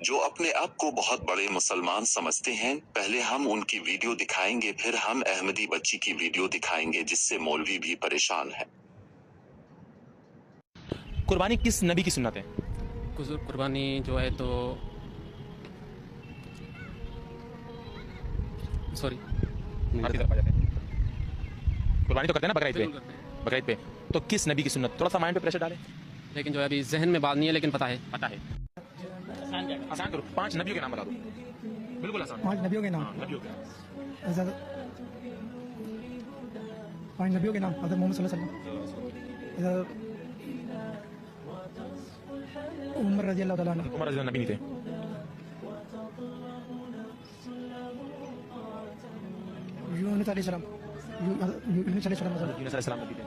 جو اپنے آپ کو بہت بڑے مسلمان سمجھتے ہیں. پہلے ہم ان کی ویڈیو دکھائیں گے، پھر ہم احمدی بچی کی ویڈیو دکھائیں گے جس سے مولوی بھی پریشان ہے. قربانی کس نبی کی سنت ہے؟ قربانی جو ہے تو سوری قربانی تو کرتے ہیں نا بقرعید پہ، بالکل کرتے ہیں، بقرعید پہ تو کس نبی کی سنت؟ تھوڑا سا مائنڈ پہ پریشر ڈالیں. لیکن جو ہے ابھی ذہن میں بات نہیں ہے، لیکن پتہ ہے. پتہ ہے. آسان کرو، 5 نبیوں کے نام بتا دو. بالکل آسان. 5 نبیوں کے نام. ہاں، نبیوں کے نام. حضرت 5 نبیوں کے نام حضرت محمد صلی اللہ علیہ وسلم، حضرت عمر رضی اللہ تعالیٰ عنہ. عمر رضی اللہ نبی نہیں تھے. یونس علیہ السلام، یونس علیہ السلام، یونس علیہ السلام نبی تھے.